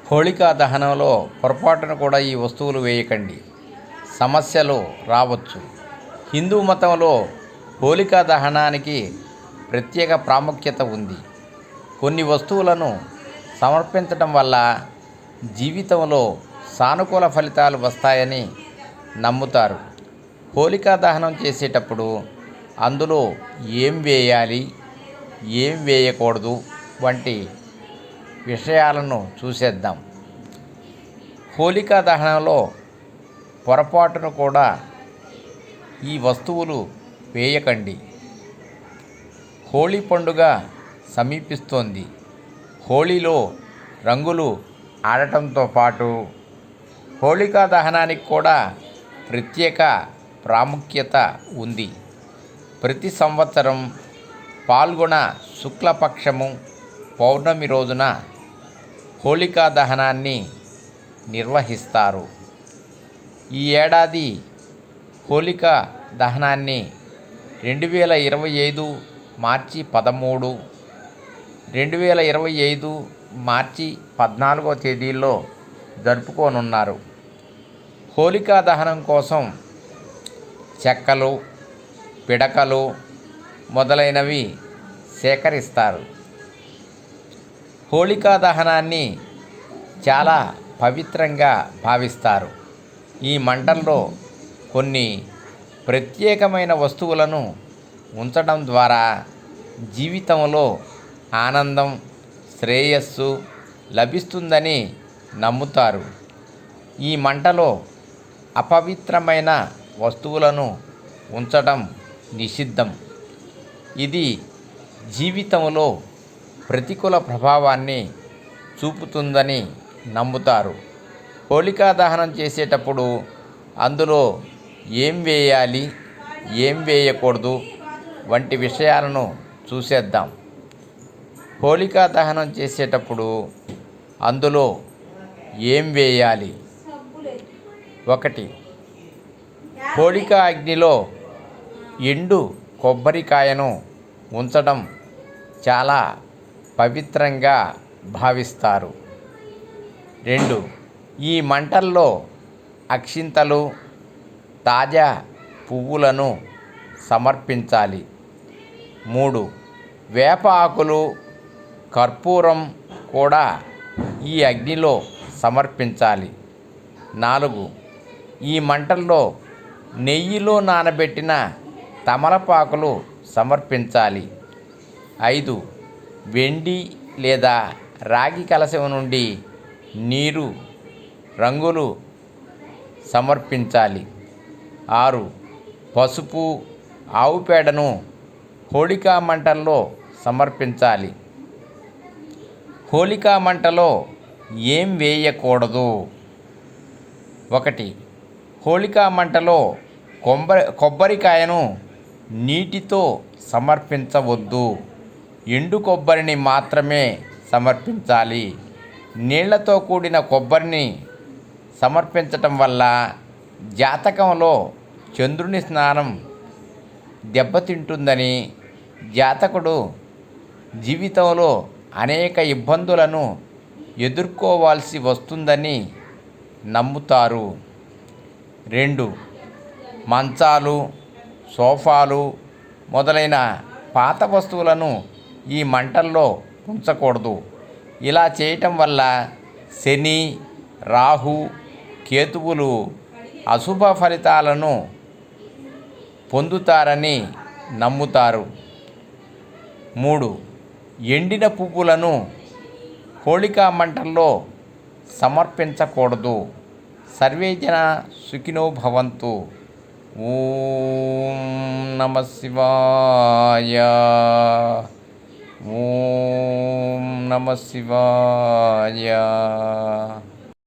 హోళికా దహనంలో పొరపాటున కూడా ఈ వస్తువులు వేయకండి, సమస్యలు రావచ్చు. హిందూ మతంలో హోళికా దహనానికి ప్రత్యేక ప్రాముఖ్యత ఉంది. కొన్ని వస్తువులను సమర్పించడం వల్ల జీవితంలో సానుకూల ఫలితాలు వస్తాయని నమ్ముతారు. హోళికా దహనం చేసేటప్పుడు అందులో ఏం వేయాలి, ఏం వేయకూడదు వంటి విషయాలను చూసేద్దాం. హోళికా దహనంలో పొరపాటును కూడా ఈ వస్తువులు వేయకండి. హోళీ పండుగ సమీపిస్తోంది. హోళీలో రంగులు ఆడటంతో పాటు హోళికా దహనానికి కూడా ప్రత్యేక ప్రాముఖ్యత ఉంది. ప్రతి సంవత్సరం పాల్గొన శుక్లపక్షము పౌర్ణమి రోజున హోళికా దహనాన్ని నిర్వహిస్తారు. ఈ ఏడాది హోళికా దహనాన్ని 2025 మార్చి 13, 2025 మార్చి 14 తేదీల్లో జరుపుకోనున్నారు. హోళికా దహనం కోసం చెక్కలు, పిడకలు మొదలైనవి సేకరిస్తారు. హోళికా దహనాన్ని చాలా పవిత్రంగా భావిస్తారు. ఈ మంటల్లో కొన్ని ప్రత్యేకమైన వస్తువులను ఉంచడం ద్వారా జీవితంలో ఆనందం, శ్రేయస్సు లభిస్తుందని నమ్ముతారు. ఈ మంటలో అపవిత్రమైన వస్తువులను ఉంచడం నిషిద్ధం. ఇది జీవితంలో ప్రతికూల ప్రభావాన్ని చూపుతుందని నమ్ముతారు. హోళికా దహనం చేసేటప్పుడు అందులో ఏం వేయాలి, ఏం వేయకూడదు వంటి విషయాలను చూసేద్దాం. హోళికా దహనం చేసేటప్పుడు అందులో ఏం వేయాలి? 1. హోళికా అగ్నిలో ఎండు కొబ్బరికాయను ఉంచడం చాలా పవిత్రంగా భావిస్తారు. 2. ఈ మంటల్లో అక్షింతలు, తాజా పువ్వులను సమర్పించాలి. 3. వేప ఆకులు, కర్పూరం కూడా ఈ అగ్నిలో సమర్పించాలి. 4. ఈ మంటల్లో నెయ్యిలో నానబెట్టిన తమలపాకులు సమర్పించాలి. 5. వెండి లేదా రాగి కలశం నుండి నీరు, రంగులు సమర్పించాలి. 6. పసుపు, ఆవు పేడను హోళికా మంటల్లో సమర్పించాలి. హోళికా మంటలో ఏం వేయకూడదు? 1. హోళికా మంటలో కొబ్బరికాయను నీటితో సమర్పించవద్దు. ఎండు కొబ్బరిని మాత్రమే సమర్పించాలి. నీళ్లతో కూడిన కొబ్బరిని సమర్పించటం వల్ల జాతకంలో చంద్రుని స్థానం దెబ్బతింటుందని, జాతకుడు జీవితంలో అనేక ఇబ్బందులను ఎదుర్కోవాల్సి వస్తుందని నమ్ముతారు. 2. మంచాలు, సోఫాలు మొదలైన పాత వస్తువులను ఈ మంటల్లో ఉంచకూడదు. ఇలా చేయటం వల్ల శని, రాహు, కేతువులు అశుభ ఫలితాలను పొందుతారని నమ్ముతారు. 3. ఎండిన పువ్వులను హోళికా మంటల్లో సమర్పించకూడదు. సర్వే జనా సుఖినో భవంతు. ఓం నమః శివాయ. ఓం నమః శివాయ.